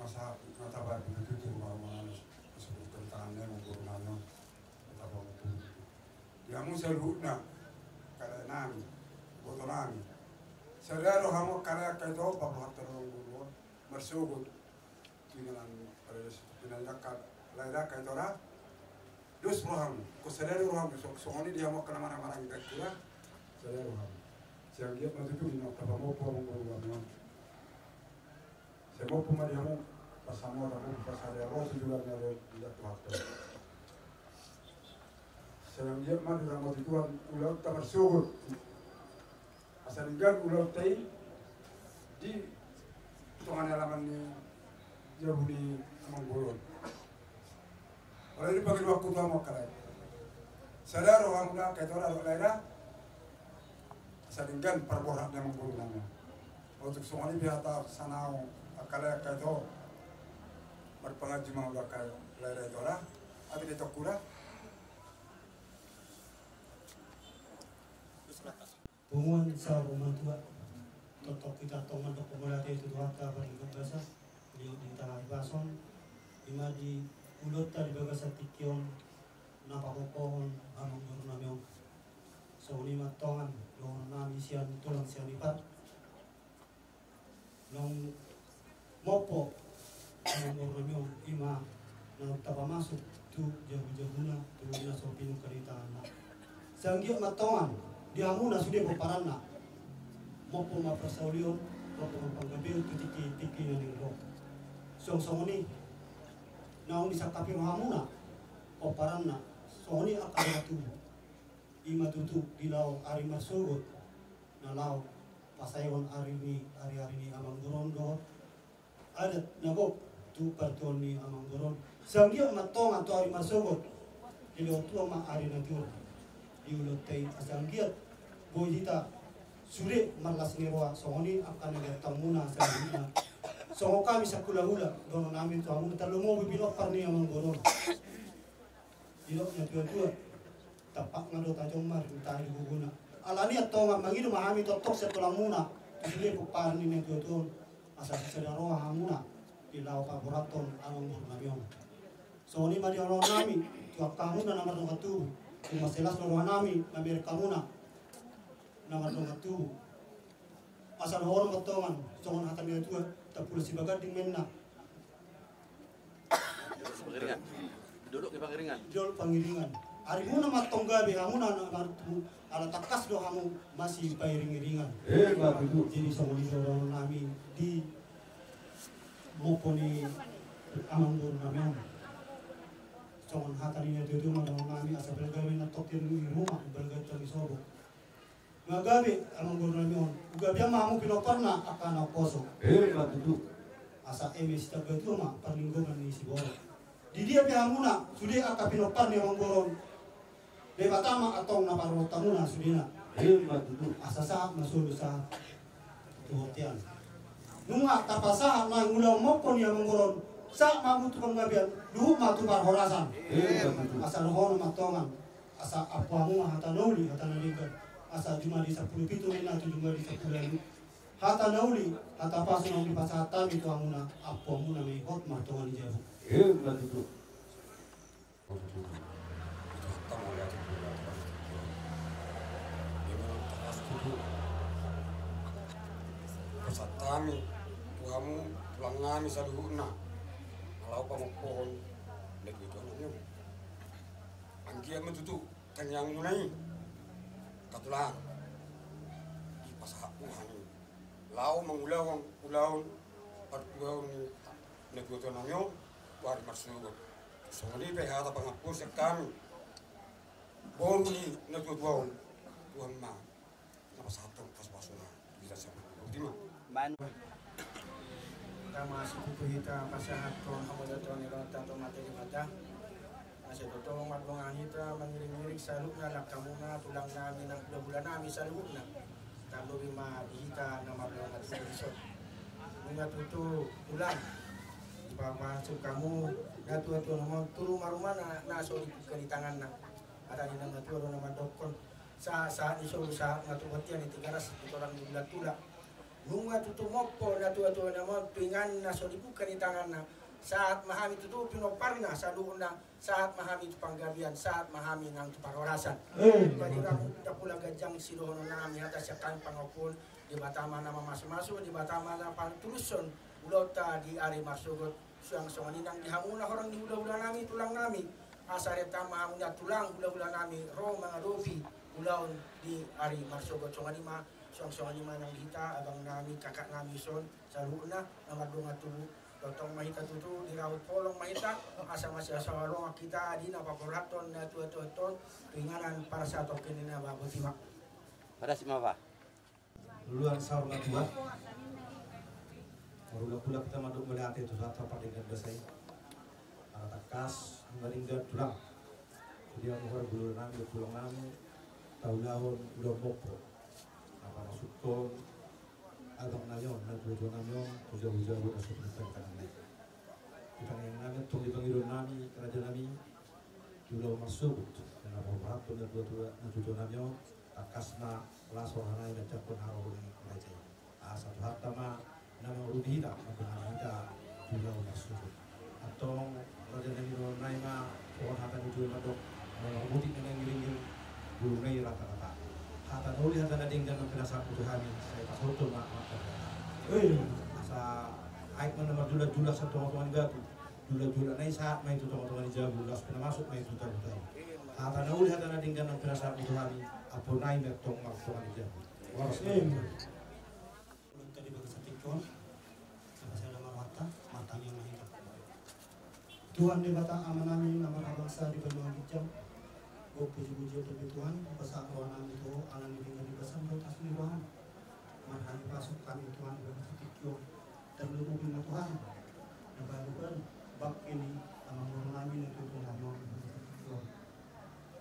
masa natabar begitu di rumah-rumah sebut kentangannya maupun nanya betapa betul. Yang musel hutna kada nami, boto nami. Saudara hamu karya kaito pabuhat terong guru bersugut dengan dekat laida kaito ra. Dus roham, ko saudara roham songoni dia mau kena mana-mana kita kira saudara roham. Siang dia maju tu ina tapamu po guru guru. Saya mau pemadiamu pasamo aku pasare arroz juga nyare tidak waktu. Saya dia madu ramu tuan ulau tamar sugur. Asal ingat ulau tei di tuangan alaman ni jauh ni Manggurun. Oleh ini bagi waktu tua mau kerai. Sadar orang muda kaitor ada lainnya. Asal ingat perborak yang Manggurun nama. Untuk semua ini biata sanau. Akala kaito berpengaji mau bakal lere dora atau di tokura Pungun sa romantua totok kita tongan dok pemerhati itu dua ka paling bahasa di tanah bason lima di ulut tadi bagasa tikion napa pohon among namiong so lima tongan long nami sian tulang sian ipat long mopo ang ornamyon ima na tapamasok tu jabu-jabuna tu na so pinukaritaan na sanggia matongan diamuna sudah paparan na mopo maprasaulion mopo mapanggabil tu tiki na ningro song ni naong isa kapiro hamuna paparan na ni akala tu ima tutu dilaw ari masugot na law pasayon ari ni amang gorondo ada nabok tu parton ni amang goron sanggia matong atau ari masugot ilo tu ama ari na tu diulot tay asanggia bojita sure malas ni roa songoni akan ngatang muna sa dina songo kami sa kula-hula dono namin to amun talumo bibilo par ni amang goron ilo na tu tapak ngado tajong mar tayo guguna alani at tonga mangido mahami totok sa tulang muna sure par ni tu asal sedaro hamuna ilaw paboraton amang bornamion so ni madi orang nami tuak kamuna namar dong tu cuma selas orang nami namir kamuna namar dong tu asal orang betongan songon hatan dia tu tapul si bagat ding menna pangiringan duduk di pangiringan duduk pangiringan ari muna matong gabe hamuna namar tu ala takas do hamu masih pairing-iringan jadi songon orang nami di moponi amang bornamion songon hataninya itu madang nami asa belgabe na tokir ni rumah belgabe tali sobo ngagabe amang bornamion ugabe mamu pinoparna akana poso asa emes taga itu mah perlingkungan ni siboro di dia pihamuna sudah aka pinopar ni amang boron debatama atong naparotamuna sudina asa sa masulu sa tuhotian nunga tapasahan na ngulaw mopon yang mengurun sa mabutu panggabian duhu matu horasan asa rohono matongan asa apamu hata nauli hata naligan asa cuma di 10 pitu na tu cuma di 10 hata nauli hata pasu nang dipasatan itu amuna apamu na may hot matongan jabu Satami tuamu tulang ngami saluhuna kalau pamopohon lagi itu anaknya angkia metutu kenyang munai katulang di pasahaku hani lau mengulawang ulaun pertuau ni negoto namyo wari marsugo songoni pehata pangapus kami bon ni negoto tuan ma napasatong pasapasuna bisa sebut ultima Tama si kita pasahat ko hamadaton ni rata to materi mata. Masih totong matlong kita mengiring-iring saluk na lakamuna tulang namin ng bulan namin saluk na. Talo bima dihita na matlong at salisod. Nung tutu tulang papasok kamu natuto naman turu maruma na naso kalitangan na. Ada ni nang naturo naman dokon sa iso sa natubatian iti garas ito lang bulat tula. nunga tutumopo na tua-tua nama pingan na solibukan di tangan na saat mahami itu pinoparna saluna saat mahami itu panggabian saat mahami nang itu pangwarasan bagi kamu tak pula gajang sidono nami atas yakan pangopun di batama nama masuk-masuk di batama nama pantuluson ulota di ari marsugot suang songaninang dihamuna orang di ulah-ulah nami tulang nami asareta mahamunya tulang ulah-ulah nami roh mangadovi ulaun di ari marsugot songanima suang-songanima nang kita abang nami kakak nami son saluna nama donga tubuh totong mahita tutu di rawat polong mahita asa masih asa warong kita di napa poraton na tua-tua keinganan para satu kini na babutima Pada si Mava. Luluan sahur na tua. Marula-pula kita maduk melihat itu satu pada ganda saya. Para takas meninggal tulang. Dia muhar bulu nami pulang nami tahun udah mopo. Apa masukkan agak nanyon, na tujuan nanyon, tujuan buat sesuatu tentang ini. Kita yang nami, tong di panggilan nami, kerajaan nami, jual masuk, dan apa berapa na tujuan nanyon, takasna lasor hanai dan capun harau ini kerajaan. Satu harta ma nama rudihida, nama kita jual masuk. Atau kerajaan nami jual nai ma, pohon hata jual madok, mengutik dengan giring bulu nai rata-rata. Hata nuli hata nading dan penasa kutuhani saya pas hoto mak asa aik mana jula satu teman-teman gatu jula nai saat main itu teman-teman jabu las pernah masuk main itu tahu hata nuli hata nading dan penasa kutuhani apa nai mertong mak teman jabu waras tadi bagi satikon saya nama mata matanya mahita Tuhan di batang amanami nama bangsa di benua hijau. Oh puji-puji untuk Tuhan, pasal orang itu alam ini dengan pesan buat asli Tuhan. Marhan pasuk kami Tuhan berfikir terlalu bina Tuhan. Nabalukan bak ini amang orang kami itu Tuhan berfikir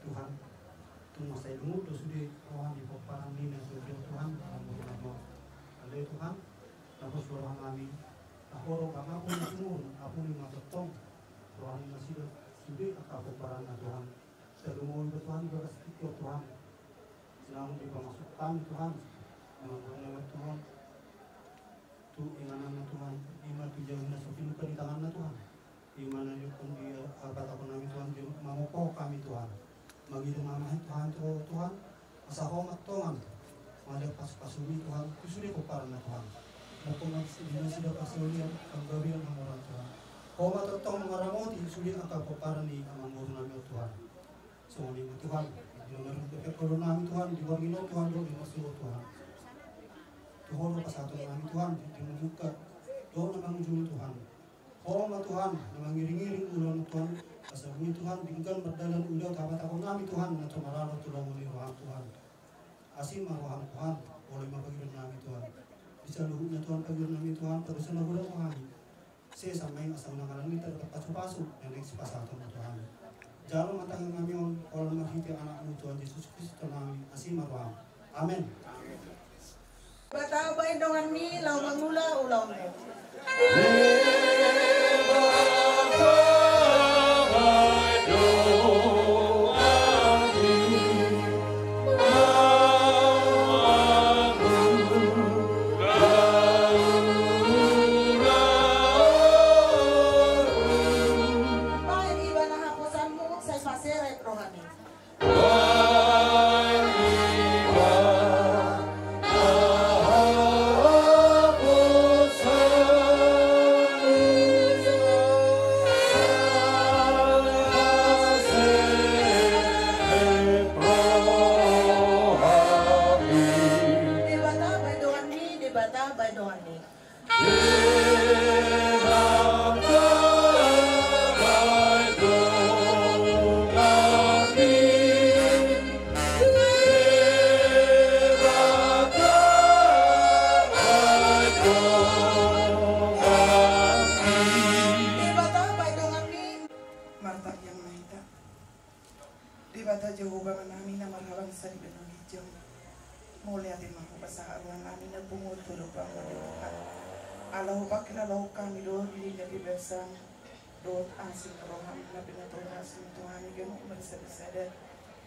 Tuhan. Tunggu saya dulu tu sudah Tuhan di paparan ini untuk Tuhan amang orang kami. Tuhan, aku suruh kami. Aku orang kami pun tunggu, aku ni matotong. Tuhan masih sudah aku paparan Tuhan. Terumur Tuhan bersetia Tuhan, selalu dimasukkan Tuhan, mengenai Tuhan, tu imanan Tuhan, iman tu jauh nasofin bukan di tangan Tuhan, iman aja pun dia apa kami Tuhan dia mau kami Tuhan, bagi mama Tuhan Tuhan, asa hormat Tuhan, ada pas-pasuni Tuhan, kusuri keparana Tuhan, maupun dia sudah pasuni kanggabian orang Tuhan, hormat Tuhan mengaramoti suri akal keparani amang orang Tuhan. Soalnya Tuhan, kalau nami Tuhan, di bawah ini Tuhan doa masuk Tuhan. Tuhan pas satu nami Tuhan, dimuka doa namang jul Tuhan. Hormat Tuhan, namang ngiring-ngiring ulang Tuhan. Asal ini Tuhan, bingkan berdalan udah tapat aku nami Tuhan, nanti marah tulang oleh roham Tuhan. Asim roham Tuhan, boleh mapagiran nami Tuhan. Bisa luhutnya Tuhan pagiran nami Tuhan, terus nagulang Tuhan. Saya sampai asal nanggalan kita dapat pasu-pasu, yang next pas satu Tuhan. Jalan matang kami kalau menghiti anakmu Tuhan Yesus Kristus kami asim marwah. Amin. Bata bain dongan ni lau mangula ulau ni.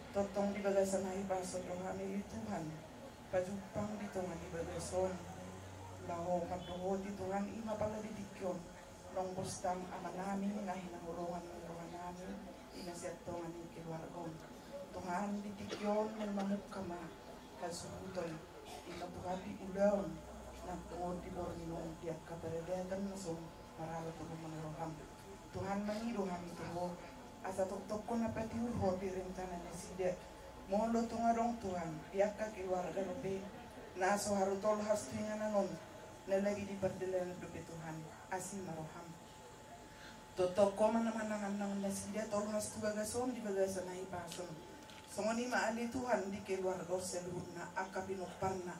Totong di bagasan hai pasok rohani Tuhan, pajupang di Tuhan di bagason, laho magduho di Tuhan ima pala didikyon nong bustang ama namin na hinahurungan ng Tuhan namin inasiatongan ng kiluargon Tuhan didikyon ng mamukama kasuhutoy inatuhapi ulaon ng tungod di Bornino di kaparedetan na song maralo to mangroham Tuhan mangiroham ito asa tuktok ko na pati ulho di rentana ni sida molo tungarong Tuhan diaka keluarga robe na so harutol hastinga nanon na lagi di perdelan dobe Tuhan asin maroham totok ko man naman ng nasida tol has tubagason di bagasan na ipason songoni maali Tuhan di keluarga seluruh na akapinoparna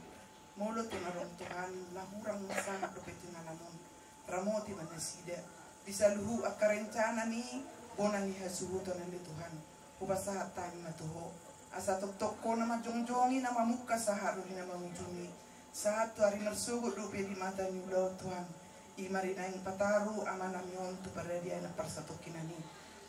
molo tungarong Tuhan lahurang masama dobe Tuhan nanon ramoti manasida disaluhu akarencana ni bonang ihasuhuto na ni Tuhan ubasahat tayo na tuho asa tok ko na majongjongi na mamuka sa haro ni na mamujungi sa hatu hari mersugot rupi di mata ni ulau Tuhan imari na yung pataru amanam yon tu paradia na parsatokin ani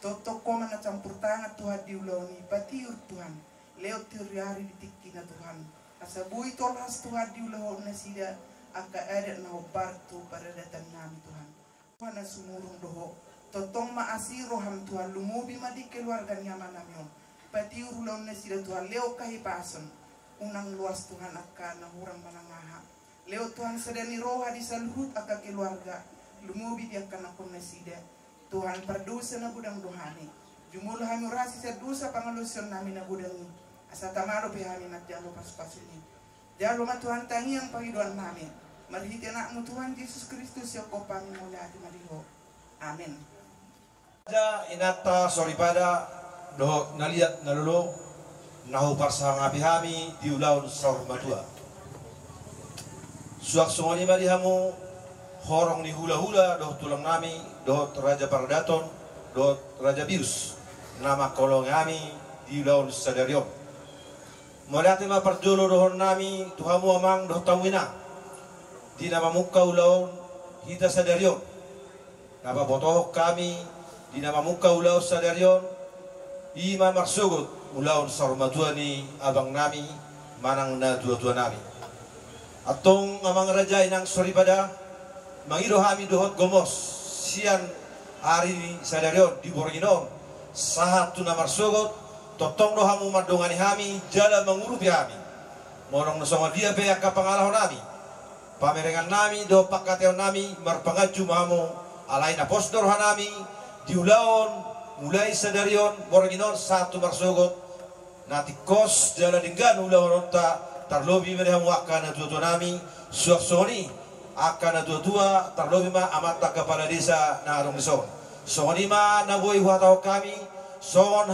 tok ko na campur tangan Tuhan di ulau ni patiur Tuhan leo tiuri ditiki na Tuhan asa bui tolhas Tuhan di ulau na sida aka ada na obartu paradatan nami Tuhan Tuhan na sumurung doho totong maasiro ham Tuhan lumubi madi keluarga nyaman namyon pati urulaw na sila Tuhan leo kahipason unang luas Tuhan akan nahurang manangaha leo Tuhan sedani roha di saluhut aka keluarga lumubi di akan akon na sida Tuhan perdosa na budang dohani jumul hami rasi sa dosa pangalusyon namin na budang asa tamaro pihami matjalo pas-pasuni jalo ma Tuhan tangi ang pahiduan namin marhiti anak mo Tuhan Yesus Kristus yung kopami mula at mariho amin inata sorripada do naliat nalulu nahu parsang abihami di ulaun saur madua suak sungoni malihamu horong ni hula-hula do tulang nami do raja paradaton do raja bius nama kolong kami di ulaun sadarion moliati ma parjolo dohon nami tuhamu amang do tawina di nama muka ulaun hita sadarion napa botoh kami di nama muka ulau sadarion ima marsugut ulaun sarmatua ni abang nami manang na tua-tua nami atong amang raja inang sorripada mangido hami dohot gomos sian hari ni sadarion di Borginon sahat tu na marsugut totong dohamu madongani hami jala mengurupi hami morong nasonga dia beak kapangalahon nami pamerengan nami do pakateon nami marpangaju mahamu alai na posdor hanami di ulaon mulai sadarion Borginon satu marsugot nati kos jala dinggan ulaon onta tarlobi mereka muakkan na tua-tua nami suak soni akan na tua-tua tarlobi ma amata kepala desa na arong lison soni ma naboi huatau kami son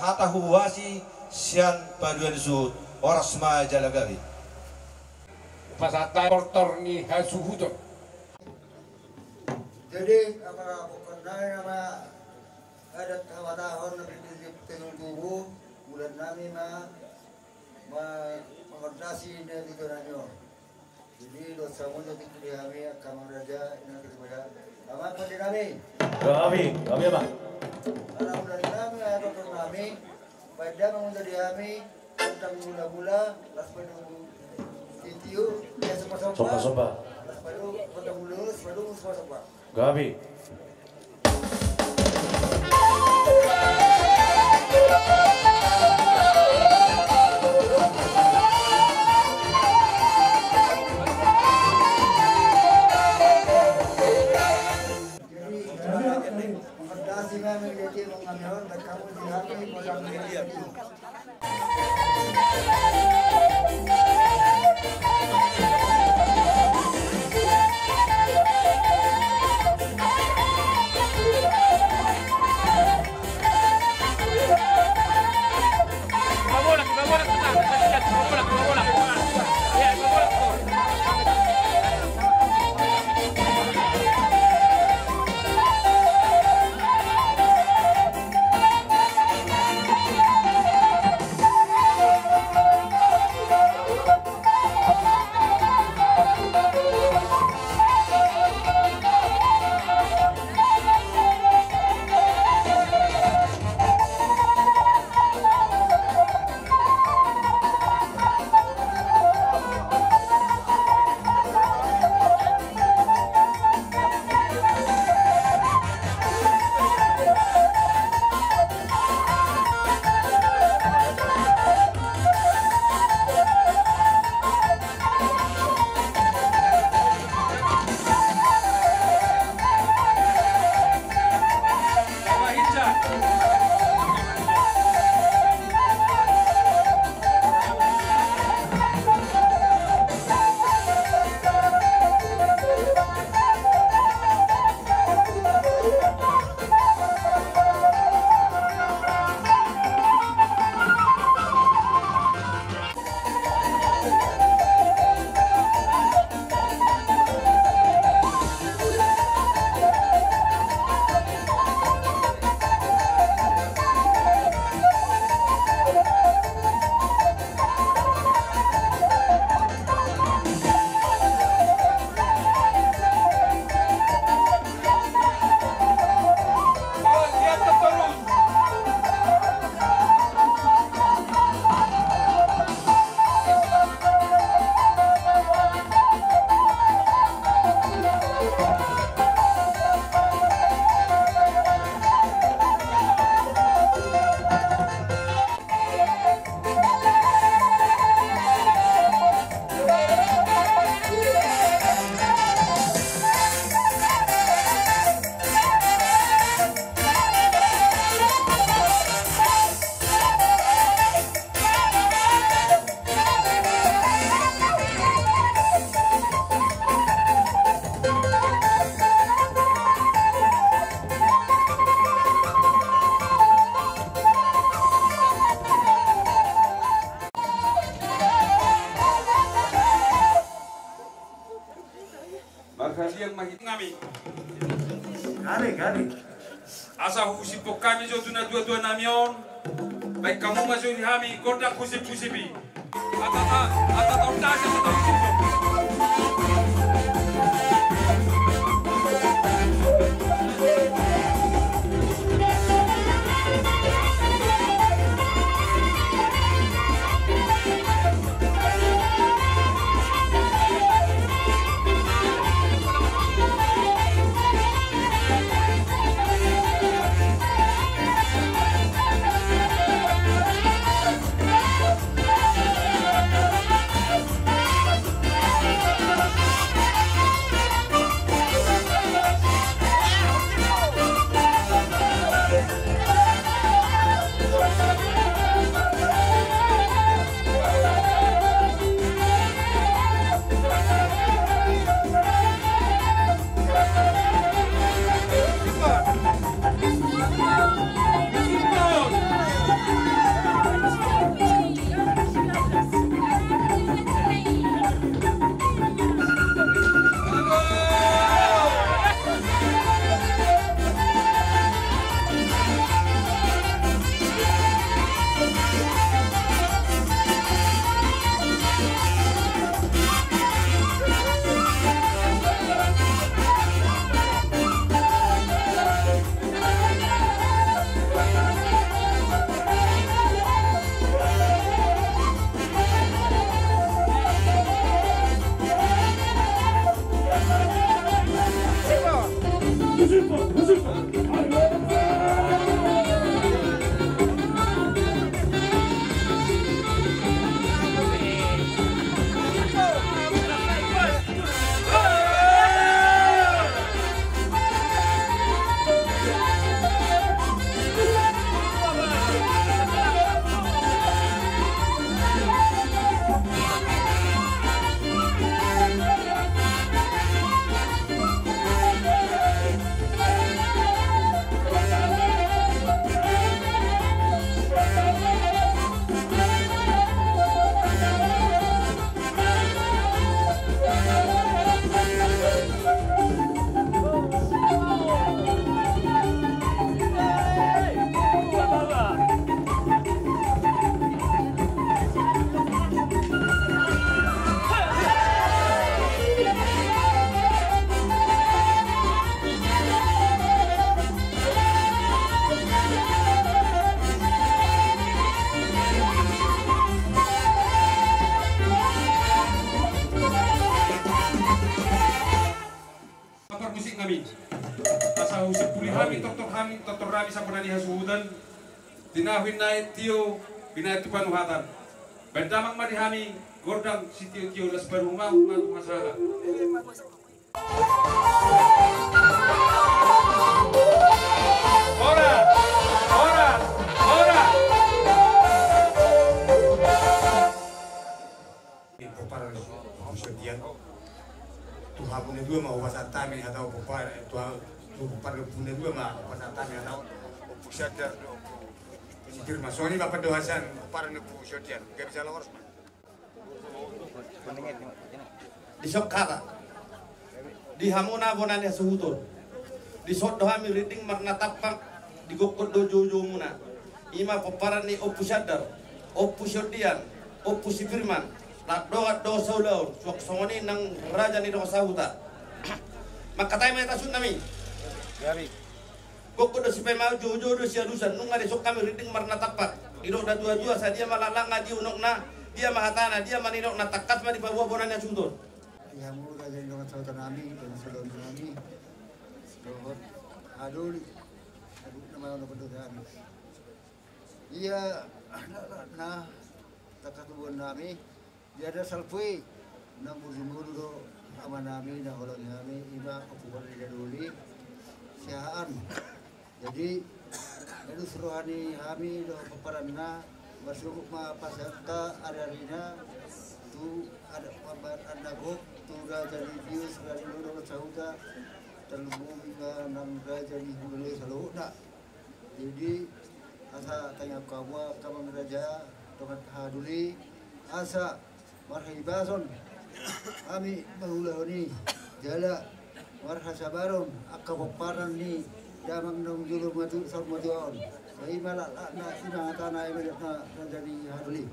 hatahu wasi sian paduan sud oras ma jalagabi pasata portor ni hasuhuto jadi apa pokoknya apa ada tahun lebih tenung guru bulan nami mengoperasi dari donanyo jadi dosa muncul di kami kamar raja ini kepada apa pada kami apa kalau dari kami ada kami pada mengundi kami tentang gula-gula pas pada itu ya sopa pas pada mulus pada sopa Gabi. Marhaliang mahit ngami. Gari. Asa husipok kami jo tuna dua namion. Baik kamu masuk di kami kodak kusip-kusipi. Atau tasa atau husipok. Doktor Rami sampun hasuhudan dinawin naik tio binai tu panuhatan bendamang madihami gordang sitio tio las barumah masalah. Ora. Popar setian Tuhan punya dua mau wasatami atau popar Tuhan pada punya dua mah pasatami atau sadar sikir masoni bapak doasan para nebu sodian gak bisa lawar Di Sokara di Hamuna bonanya suhutur di Sodohami reading marna tapak di Gokot dojo muna ima paparan ni opu sadar opu sodian opu sifirman nak doat do saulaun sok songoni nang raja ni do sahuta maka tayo may tasun nami Yari. Koko do si pemau jojo do si alusan nunga de sok kami reading marna tapak iro da dua sa dia malalang ngaji unok na dia mahatana dia maninok na takat ma di bawah bonanya suhutur Ya mu raja dengan saudara kami dan saudara kami. Dohot adul nama orang kami. Iya nah takatubun nami dia ada salpui namun mulu sama nami dan orang kami iba akuan dari siaan. Jadi itu suruhani kami do peparanna masuk ma pasarta adarina tu ada kabar anagok tu raja Bius dari luar sauda terlebung hingga nang raja di Hulele Saluna. Jadi asa tanya kamu raja tokat haduli asa marhibason kami bahulahoni jala warhasa baron akapaparan ni damang nong julu matu sab matuon sai malak na sina tanah na jadi haduli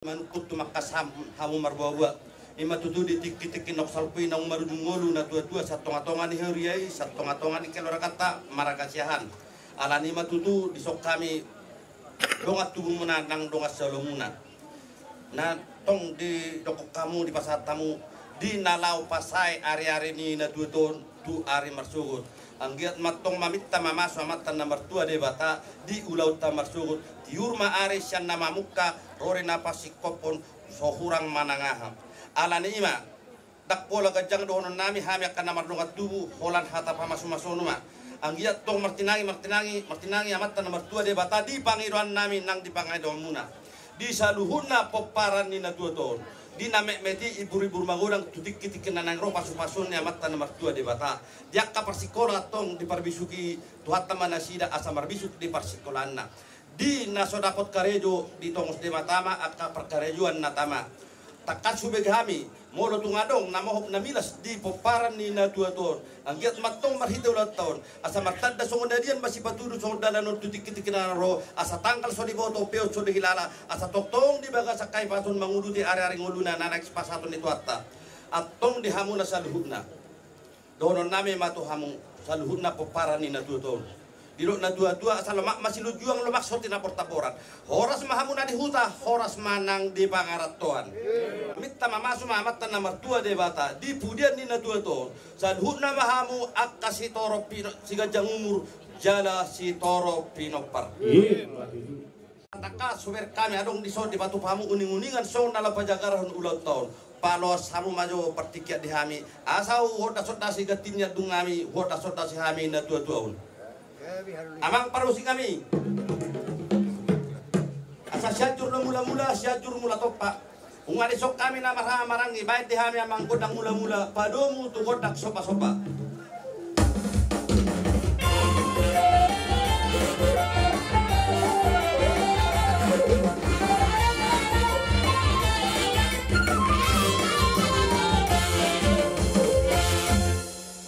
manukut tumakas hamu marbawa ima tutu ditik-tikin nok salpui nang marujungolu na tua-tua satonga-tonga ni heriai satonga-tonga ni kelora kata marakasiahan alani matutu disok kami dongat tubuh menandang dongat salomuna na tong di dokok kamu di pasar tamu di nalau pasai ari-ari ni na tua tu ari marsugut anggiat matong mamitta mamasu amatan nomor 2 de bata di ulau tamar sugut tiurma are sian nama muka rore napasi kopon sohurang manangaham alani ima dak pola gajang dohonon nami hami akan namar dongat tubuh holan hata pamasu masonuma anggiat tong martinangi amatan nomor 2 de bata di pangiruan nami nang di pangai domuna di saluhuna poparan ni na tuaton di namek meti ibu-ibu mangurang tutik kitikin nanang ro pasu-pasun ni amatan nomor 2 de bata diak ka persikola tong di parbisuki tuhata manasida asa marbisuk di persikolanna di nasodapot karejo di tongos de matama akka perkarejuan natama takkan subeg hami molo tungadong namohop na milas di poparan ni na tuaton anggiat matong marhita ulat taon asa martanda songondadian masih patudu songondala no tutik kitikin ro asa tangkal so di boto peo so di hilala asa toktong di baga sakai pasun mangudu di are-are nguluna nanak pasatun itu atta atong di hamuna saluhutna donon nami matu hamu saluhutna poparan ni na tuaton Dilok na dua-dua asal lemak masih lujuang lemak sorti na portaporan. Horas mahamuna di huta, horas manang di pangaratoan. Mitta mamasu mamatan nomor 2 de bata di pudian ni na dua to. Sadhut na mahamu akasi toro pino sigajang umur jala si toro pinopar. Taka suber kami adong di son di batu pamu uning-uningan son dalam pajagarahun ulau tahun. Palos hamu majo pertikiat di hami. Asau hoda soda si gatimnya dungami, hoda soda si hami na dua-duaun. Amang parusi kami asa syajur na mula-mula syajur mula topa ungani sok kami na marangi baik di hami amang godang mula-mula padomu tu godak sopa-sopa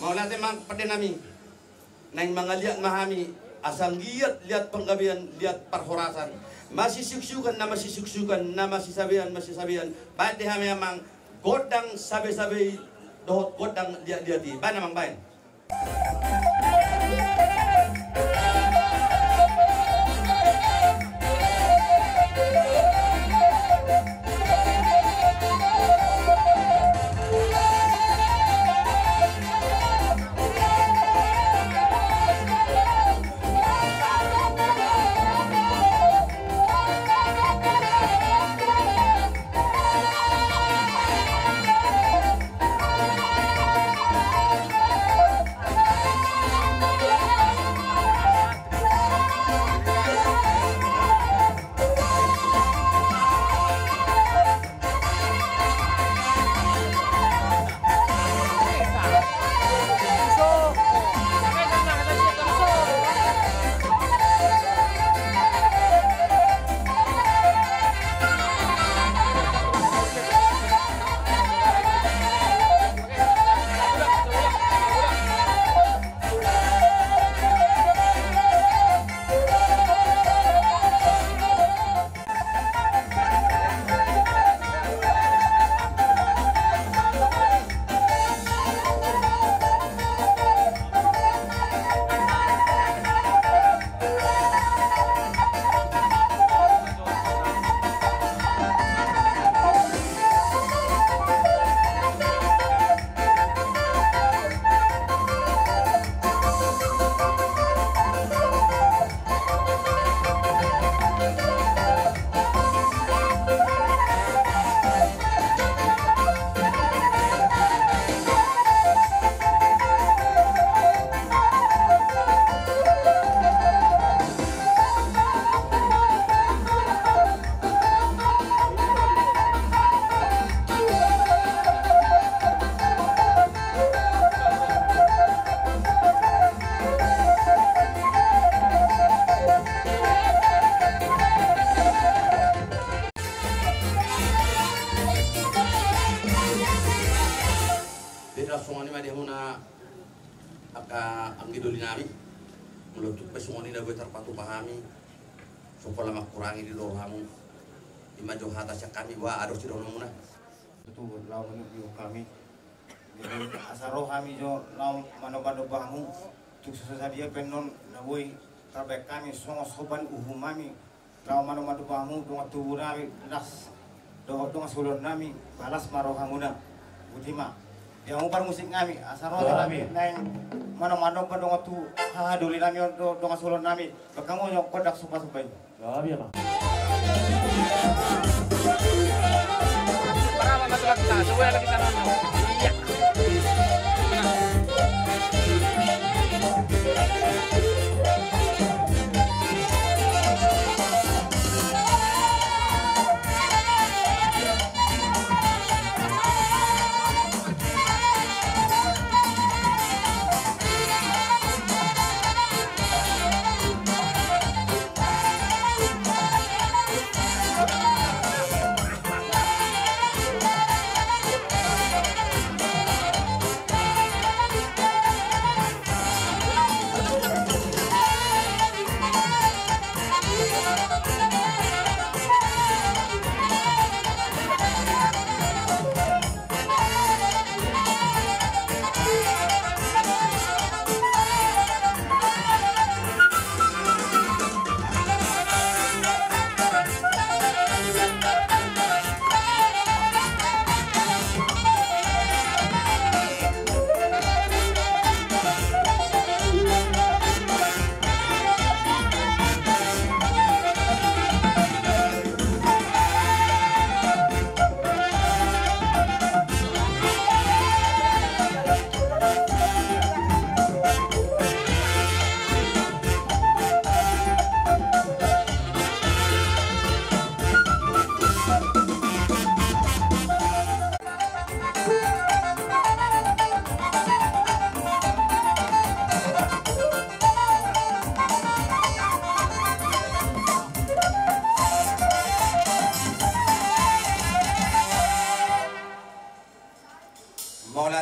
mau nanti mang pedenami nang mga liat mahami asang liat penggabian liat parhorasan masih suksukan na masih sabian baik di hami amang godang sabe-sabe dohot godang liat-liati ba namang bain rasungan ni muna aka ang giduli nami melutuk pesungoni na gue terpatu pahami supaya makurangi di lohamu imajo hatasya kami wa ados di muna itu lawan itu kami jadi asaro kami jo lawan mano bahamu tuk sesadia penon nawoi terbaik kami semua sopan uhumami lawan mano bahamu dengan tubuh nami las dengan sulur nami balas marohamuna butima yang upar musik kami asaro kami naik mano dengan tu duli nami dengan sulur nami kamu yang kodak supa-supa ini ya Pak. Para masuk kita, coba kita nonton. Iya.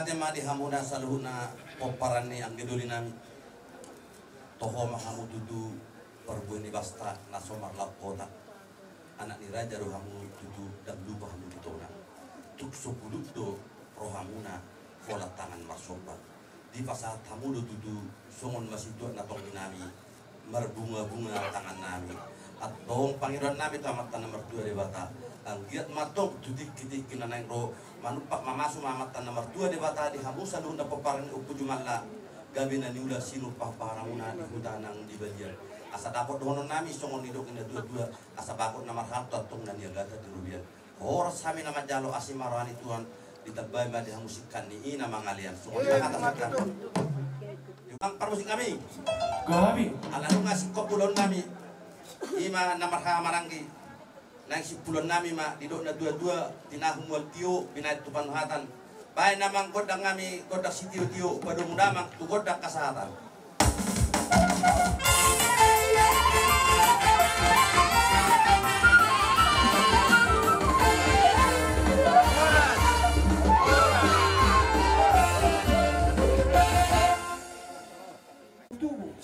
tema di hamuna saluhuna poparani ang giduli nami toho mahamu dudu perbuni basta nasomar lapota anak ni raja rohamu dudu dan lupa hamu ditona tuk sepuluh do rohamuna fola tangan marsobat di pasal tamu dudu songon masih tuan natong nami merbunga-bunga tangan nami atau pangeran nami tamat tanah mertua dewata anggiat matok judik kitik kinanang ro manupak mamasu mamat tanah mertua dewata di hamusan unda peparan upu jumala gabina niula sinu paparamuna di hutanang di bagian asa dapat donon nami songon nidok ina dua-dua asa bakut namar harta tong dan gata di rubian horas kami nama jalo asimarani tuan ditabai madi hamusikan ni ina mangalian songon kata makan Ang parmusik kami alam ngasih kopulon kami ima namar hamaranggi nang si pulon nami ma didok na dua-dua tinahum wal tio binay tupanuhatan bay namang godang kami godak si tio-tio padung damang tu godak kasahatan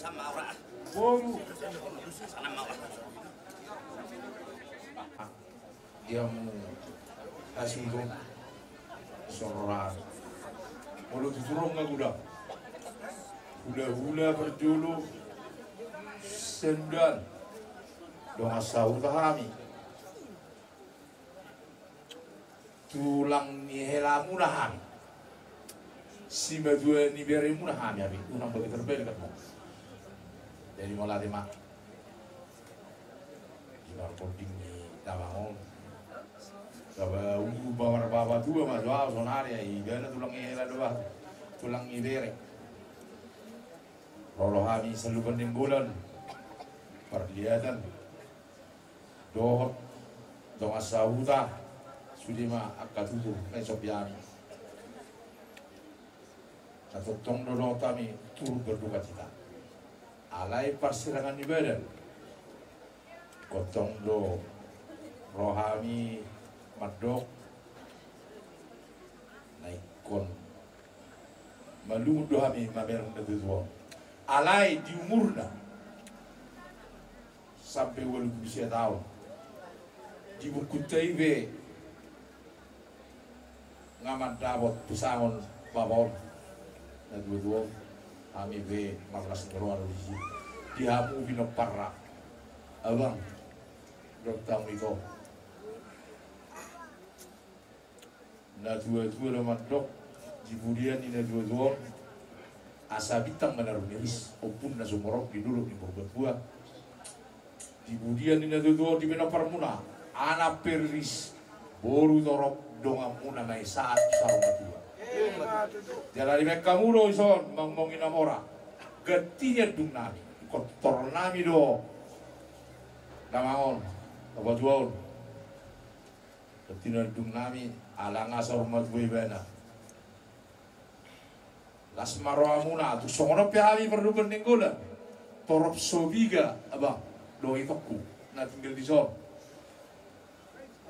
sama orang sana mau dia mau kasih itu sororan mulut diturung nggak udah berjulu sendan dong asau kami tulang ni helamu nahan si berdua ni berimu nahan ya bi unang bagi terbel kan dari mulai mak di markoding ni tawangon Kaba bawar baba tua mas wow sonaria igana tulang ihela doa tulang ibere rolo kami selalu penimbulan perlihatkan dohot dong asauta sudima akatutu mesopiani atau tong dono kami turut berduka cita alai persirangan ibadah kotong do rohami madok naikon malungu do hami mamerang na tuwa alai di umurna sampai 80 tahun di bukutai be ngaman dabot pisangon babon na tuwa kami be maklas ngeruar di hamu bino parra abang dokter itu na tuwa naman dok di budian ini tuwa asa bitang menaruh miris opun na sumorok di dulu di berbuat di budian ini tuwa di bina parmuna anak peris boru torok donga muna ngai saat sarunga tua jalan di mekamuno ison mangmongin amora getinya dung nami kotor nami do namaon apa tuon getinya dung nami alang asar umat gue bena las maroamuna tu songono piawi perlu peninggolan torop sobiga abang do itokku na tinggal di son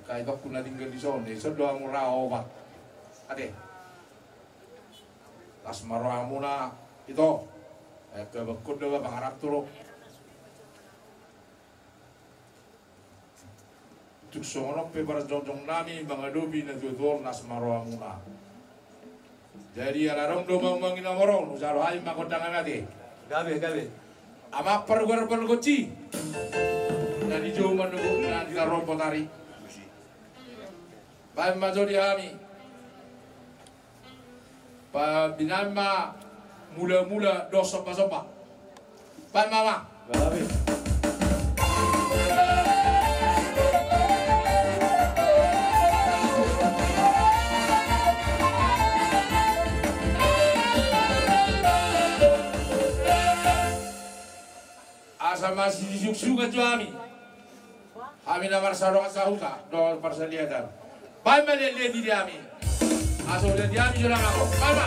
kai itokku na tinggal di son so do murah obat ade las maroamuna itu ke bekut do bang Arab turuk tuk songono pe para jonjong nami mangadobi na tutor nas maroamuna jadi alarong do mangin amorong usaro ay makotangan ate gabe ama perguar pergoci na di jo manugo na di rompo tari pa majori ami pa binama mula dos sopa pa mama gabe asa masih disuk-suka kami namar sarong sahuta do persaliatan pai malele di kami aso le di kami jurang ako mama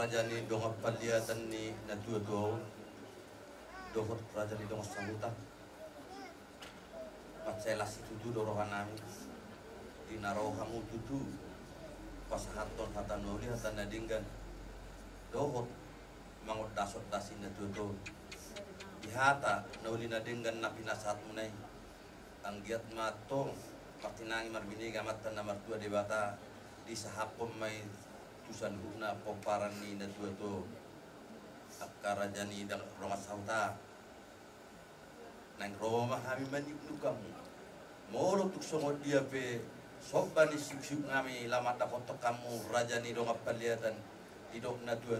rajani donga paliatan ni natua do dohot rajani donga samuta patselas itu do rohanami dinaro kamu tutu pasahaton hatanoli hatanadinggan dohot mangot dasot dasin natua do dihata nauli nadinggan napinasat munai anggiat matong patinangi marbini gamatan namar tua debata di sahapom mai tusan huna poparan ni na tua to akarajani dang ronga sauta nang roma kami manipnu kamu moro tuk songo dia pe sobani sip-sip ngami lamata foto kamu rajani donga paliatan di dok na tua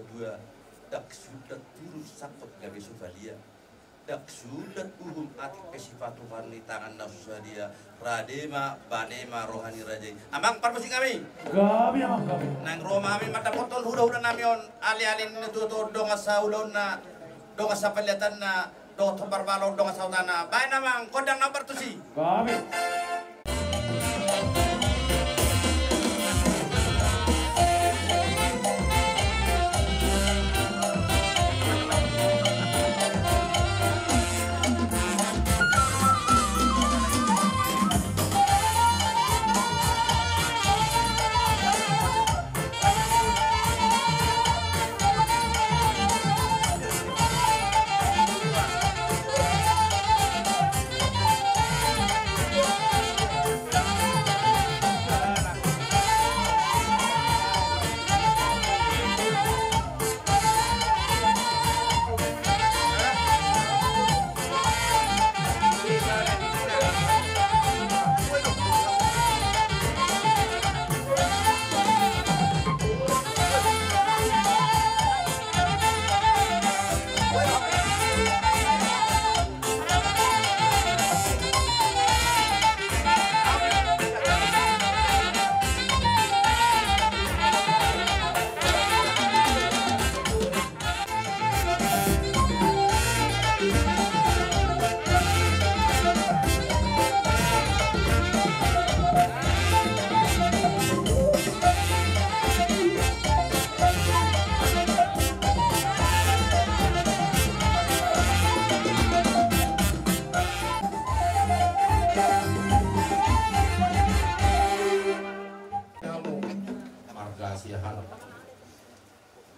dak sudah turun sakot gabe sufalia dak sudat uhum ati kesifatuhan di tangan nasusadia radema banema rohani rajai amang permisi kami amang kami nang roma kami mata potol huda namion ali-ali itu dong asaulon na dong asapaliatan na dong tobar balon dong asautana bae namang kodang nomor tusi kami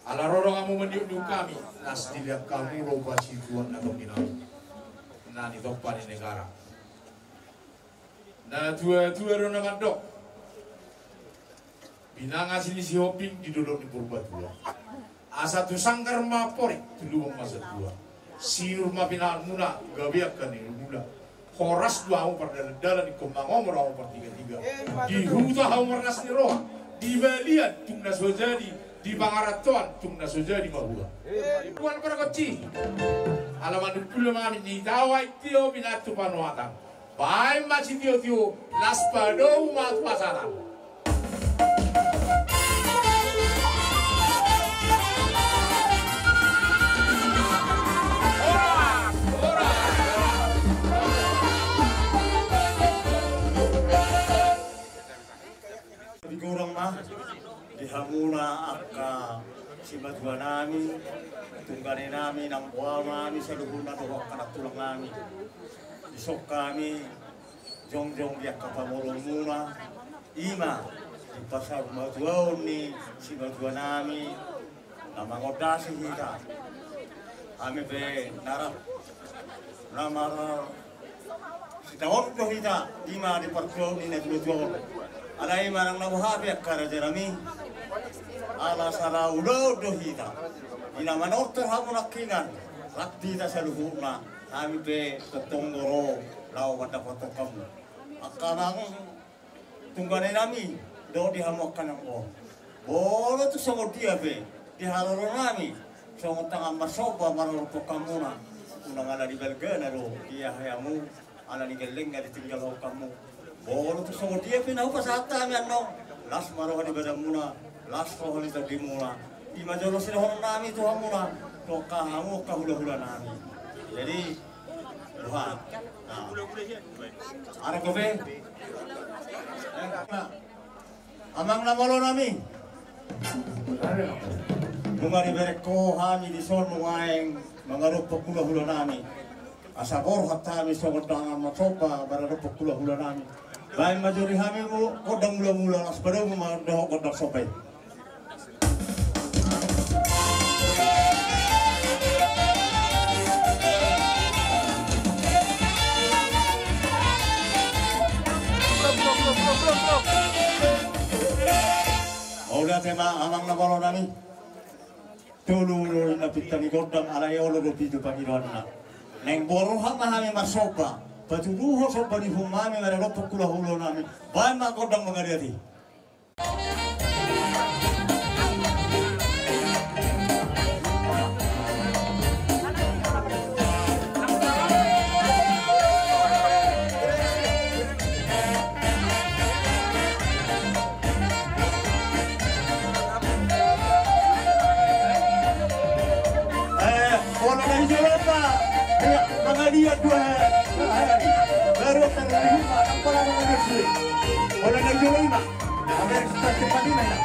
Alaroro kamu meniup kami, nas dilihat kamu roba situan atau minang, nani topan di negara. Nah dua orang dok, binang asli si hoping di dulu di purba dua. Asa tu sangkar ma porik dulu masa dua. Sinur ma binang muna gabiakan di mula. Horas dua umur dalam di kembang umur umur 33. Di huta umur nas ni roh, di balian tung nas wajadi. Di Bangaratuan tung nasoja di Mahua. Tuan perkoci. Alaman dulu mami ni tawai tio binatu panuatan. Baik masih tio las pado umat pasaran. Digorong mah dihamuna akka simadwa nami tunggane nami nang buwa nami sa luhur na dohok kanak tulang nami isok kami jong-jong biak kapamulong muna ima di pasar madwaon ni simadwa nami na mangodasi kita kami be narap namara sitawon ko kita ima di parkyo ni nadlutuon alay marang nabuhabi ak karajarami ala sara ulo dohita ina manorto hamu nakingan rakti ta sa luhurna kami pe ketonggoro law wata potokam akanang tunggane nami do di hamu kanang ko bolo tu songo dia be di haloro nami songo tanga masoba maroro pokamuna unang ala di belga na ro dia hayamu ala ni geleng ngadi tinggal kamu bolo tu songo dia pe na upasata mi anno las maro di badamuna las roh ni tadi mula ima jolo sila hono nami tu hamuna to kahamu kahula-hula nami jadi Tuhan ara kobe amang namalo nami mungari bereko hami di sono waeng mangarup pekula-hula nami asabor hatta mi sogodangan macoba bararo pekula-hula nami baik majuri hami mu kodang mula-mula las pada mu doh kodang sopai Ola tema amang namalo nami tulu na pitani godam alay olo do pitu pangirana neng boro hamahami masoba patuduho soba di humami ngare ro pukula hulo nami bae ma godam mangariati kalian 2 hari baru terima ang pala mga nagsulit. Wala nagsulima. Haber sa Patima na.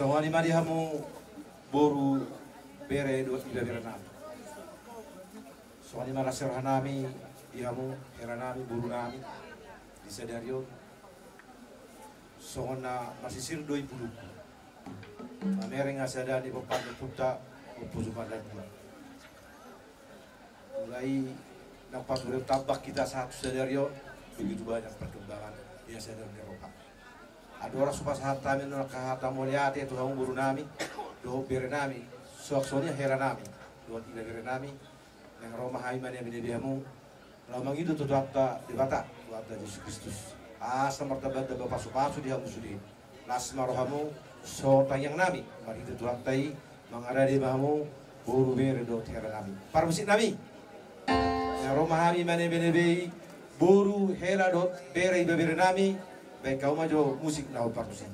Sawani mari hamu boru bere do ila beranami. Sawani mara serhanami dihamu heranami boru nami di Sadario. Sawona masisir 20. Amereng asada di papan puta upujukan dan dua. Mulai nampak bertabak kita satu Sadario begitu banyak perkembangan di Sadario Eropa. Ada orang suka sahat kami nak kata muliati itu kamu buru nami, doh berenami, soalnya heranami, doh tidak berenami, yang Roma Haiman yang menjadiamu, lama itu tuh data di bata, data Yesus Kristus. Asal martabat dan bapak supasu dia musudi, las marohamu, so tayang nami mari itu tuang tay mangaradi mamu buru bere do tera nami parmusit nami Roma nami mane bene buru hera do bere bere nami baik kau maju musik nau parmusit.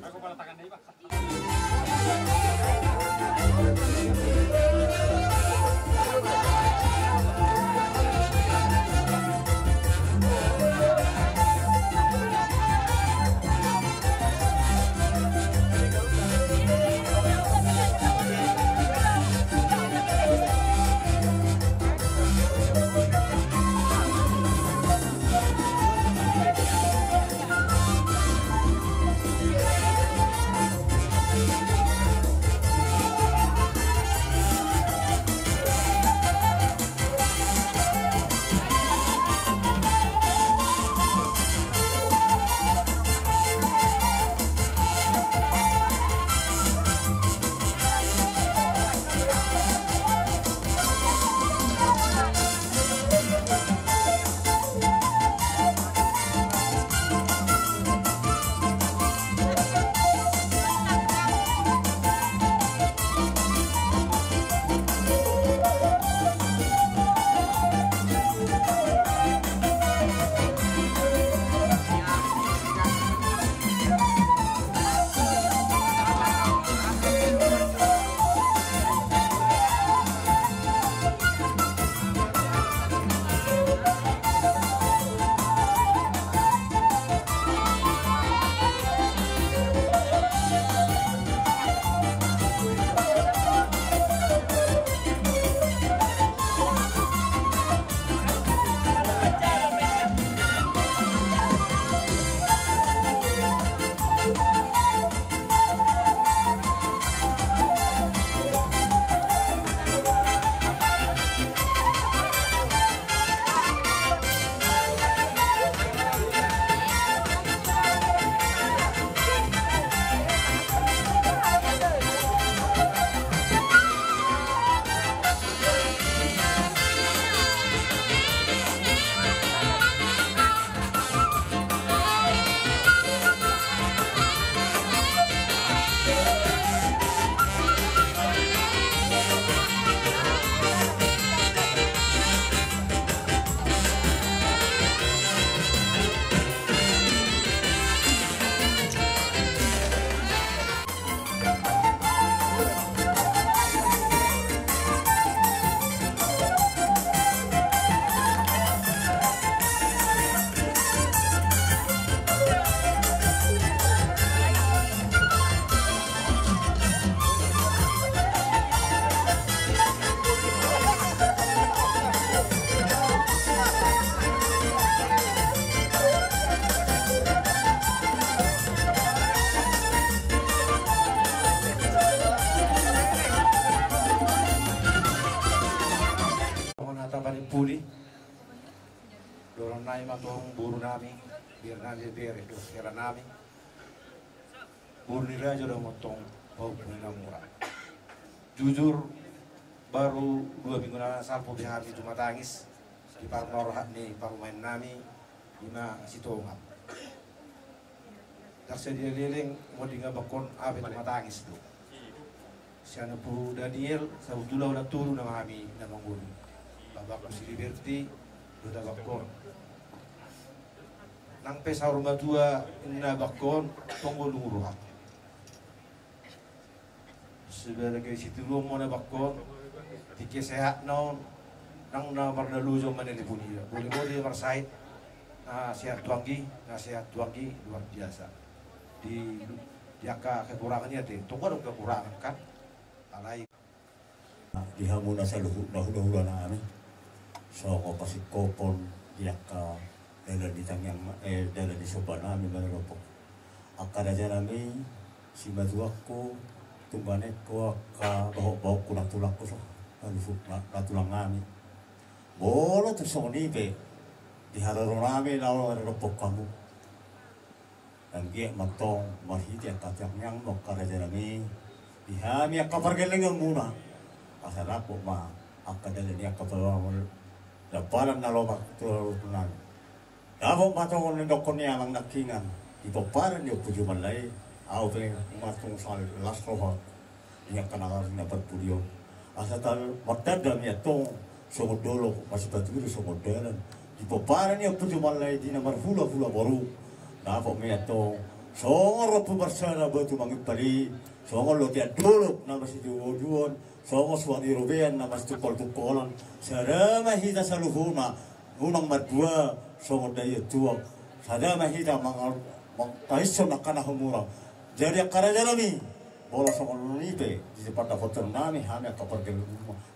Puli dorong nai matong buru nami biar nami bere do kera nami buru ni raja do motong bau punina murah jujur baru 2 minggu lalu salpo bihari cuma tangis di parnor nih parumain nami lima sitonga dak sedia leleng mau dinga bakon abe cuma tangis do siana puru Daniel sabutula udah turu nama kami nama guru Bapak si Liberty udah bakon nang pesa rumah tua inna bakon tonggo luruhat sebagai situ lu mau na bakon tike sehat non nang na marna lujo manene punia boleh marsait sehat tuanggi luar biasa di jaka kekurangannya teh tunggu dong kekurangan kan alai di hamuna saluhu dahulu nami so ko pasik kopon jaka dalam di tangyang dalam di sopan nami meneropok akada nami si mazuakku tumbane ko ka bawa kulang tulak ko so tulang nami bolo tersoni be di hararo nami lalu meneropok kamu dan dia matong mahidi yang kacang mau karaja nami di hami akapargelengan muna asal aku mah akada dia akapargelengan dapalan na lobak turunan. Davo matong ng dokon niya ang nakingan. Ipaparan niyo pujuman lay. au pe matung sal las roha ia kana na perpurio asa tal matada mi atong so dolo masih batu so modern di poparan ya putu malai di namar fula baru na po mi atong so ro pu bersara batu mangit pali so lo dia dolo na masih juon so suani robean na masih tukol-tukolan sarama hita saluhuna unang madua so daya tuang sarama hita mangal mangkaiso na kana humura jadi akara jalami bola so nipe di depan foto nami hame kapar gel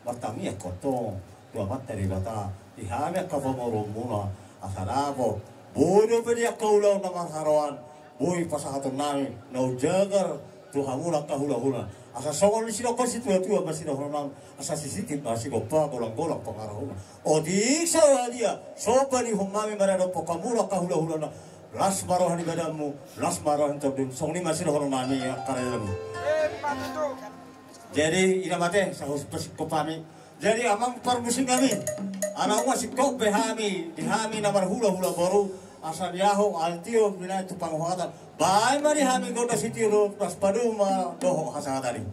martami koto tua materi bata di hame kapamoro muna asarabo bodo pedi akaulau nama harawan boy pasahaton nami nau jagar tuhamula kahula-hula asa songol di sino kosi tua masih dah honang asa sisitin masih gopa golang-golang pengarahuna odik sawadia sopa di humami marado pokamula kahula-hula las marohan di badamu las marohan tabdin song ni masih dah honang nami karyamu jadi ina mate sahus kopami jadi amang permusim kami anak masih kok behami dihami namar hula-hula baru asal yaho altio bina itu panghuatan bai mari hami kota sitiro pas paduma doho hasangatari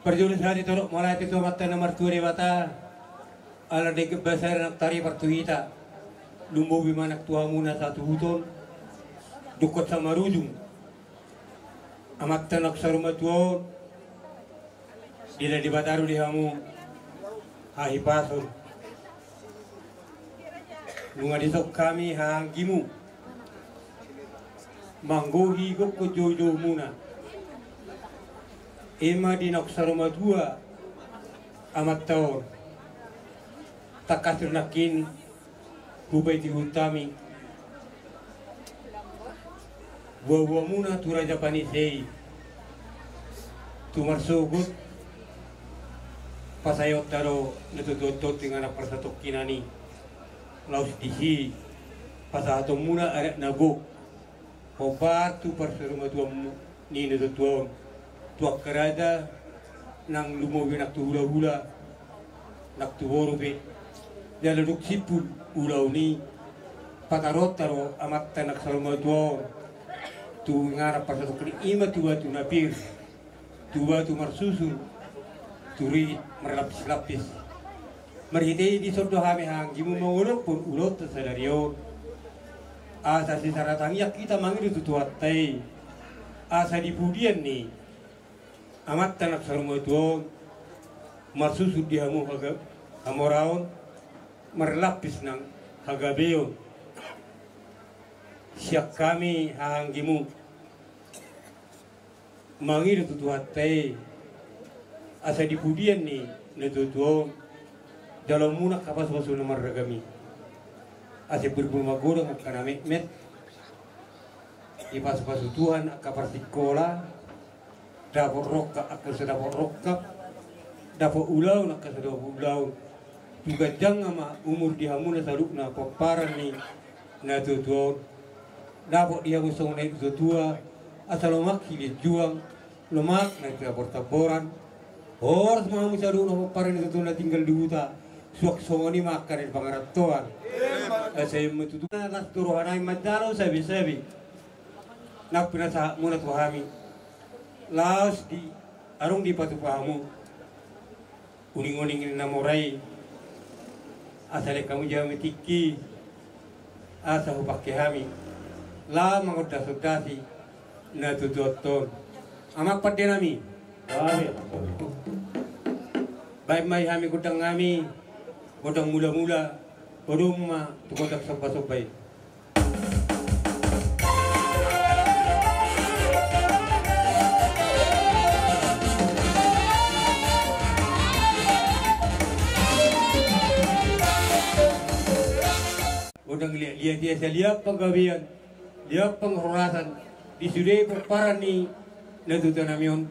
Perjulis hari turuk mulai itu mata nomor 2 dewata ala dek besar nak tari pertuita lumbu bimanak tuamu na satu hutun dukot sama rujung amat tenak saruma tuon dila dibataru di hamu hahi pasun bunga disok kami hanggimu manggohi gokko jojo muna ema di naksaruma 2 amat tahun takasir nakin hubay ti hutami wawa muna tu raja panisei tu marsugut pasayot taro natututot dengan persatok kinani laus dihi pasahato muna arak nago obat tu perseruma tu ni natutuon tuak kerada nang lumawin nak tu hula-hula nak tu worobe dalam duk sipul ulau ni patarot taro amat tanak salma tuon tu ngarap pada tu ima tu batu napir tu batu marsusun turi merlapis-lapis merhitei di sordo hame hanggimu mengulok pun ulot tersadarion asa si saratangyak kita manggil tu tuatai asa di budian ni amat tanak salma tuon marsusun di hamu hagap hamoraon merlapis nang hagabeo siap kami hanggimu mangir tutuhatai asa di pudian ni natutuo dalam munak kapas wasul nomor ragami asa berbulma gorong akana met ipas-pasu Tuhan akapar sikola dapur rokka akal sedapur rokka dapur ulau nak sedapur ulau juga jangan ama umur dia muna saruk na paparan ni na tutuon dapat dia musong naik tutua asal lomak hilir juang lomak naik tabor-taboran horas mga musaruk na paparan ni tutuon na tinggal di huta suak songoni makan di pangaratuan saya metutu na las turuhanay madalo sabi-sabi nak pinasa muna tuhami laos di arung di patupahamu uning-uning na moray asal kamu jangan metiki asal pakai kami lah mengodah sudasi na tututon amak pada nami baik mai kami kudang kami kudang mula-mula rumah tu kudang sampai-sampai udang lihat dia saya lihat penggawian lihat penghormatan di sudai perparan ni natutuan namion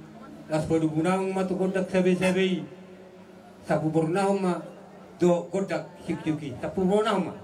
las padu gunang matu kontak sabe-sabe sapu bornau ma do kontak sik-siki sapu bornau ma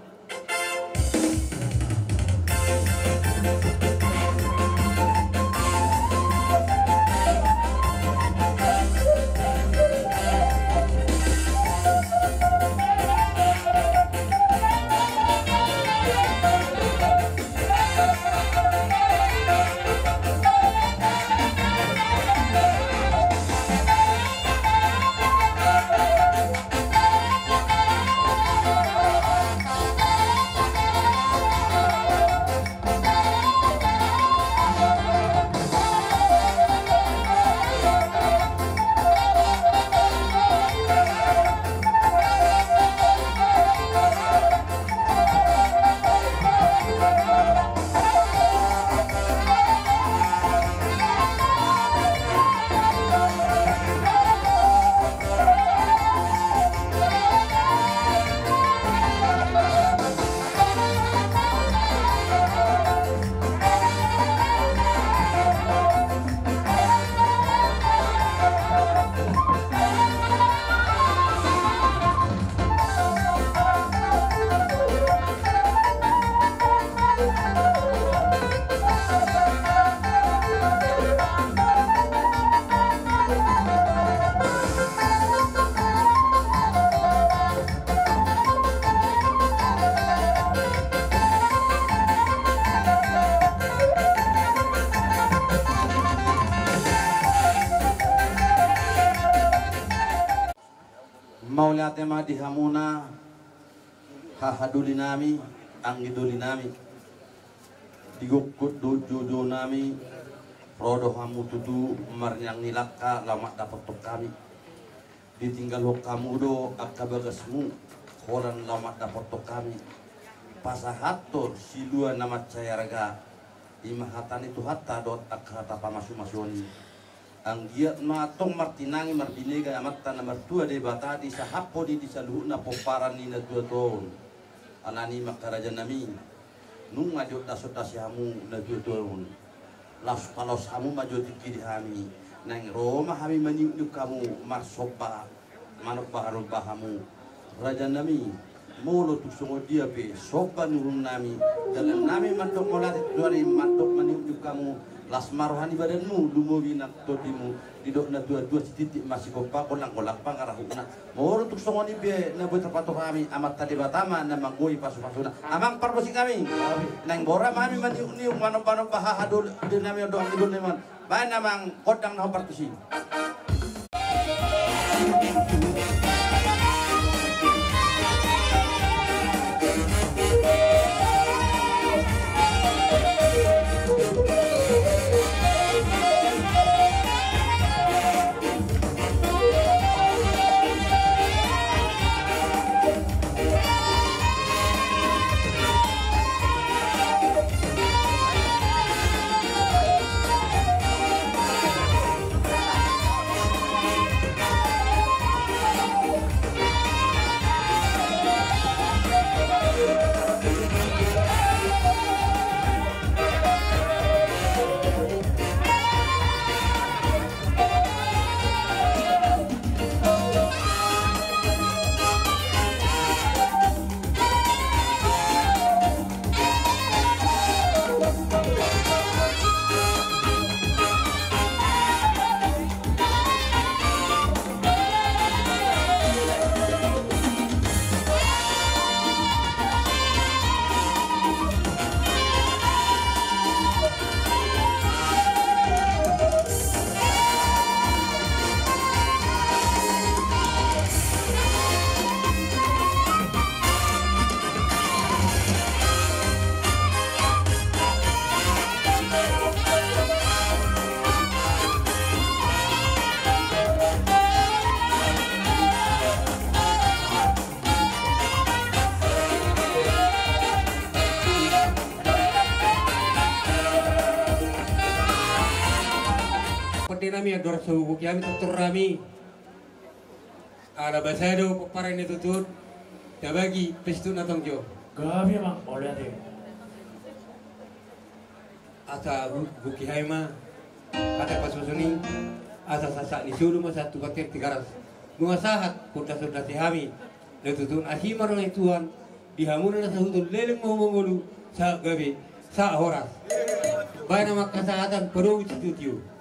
maulate ma dihamuna hahaduli nami anggiduli nami digukut dojo nami rodo hamu tutu marnyang nilaka lama dapat tok kami ditinggal hok kamu do akabagasmu orang lama dapat tok kami pasahator silua nama cayaraga imahatan itu hatta dot akata pamasu-masuni anggiat matong martinangi marbinega amatta nomor 2 de batadi sahapo di disaluhna poparan ni na 2 tahun anani makaraja nami nung ngajot dasot hamu na 2 tahun las palos hamu majot kiri hami nang Roma hami menyuk kamu marsopa manuk baharul bahamu raja nami molo tu songo dia pe sopa nurun nami dalam nami mantok molat tuari mantok menyuk kamu las marohani badanmu dumowi nak todimu didok na 2 titik masih kopa kolang pangarahuna moro tuk songoni be na buat terpato kami amat tadi batama na manggoi pasu-pasuna amang parbosi kami nang bora mami maniu mano baha hadul dinami do idul neman bae namang kodang na partusi nami ador suku kami tutur rami ada basado paparan itu tutut dabagi pestu natong jo gabi mang oleh deh asa buki haima ada pasusuni asa sasak ni sulu masa tu pakai 300 bunga sahat kota sudah tihami letutun ahimar oleh Tuhan dihamun na sahutun leleng mau mengulu sa gabi sa horas baik nama kesehatan perlu institusi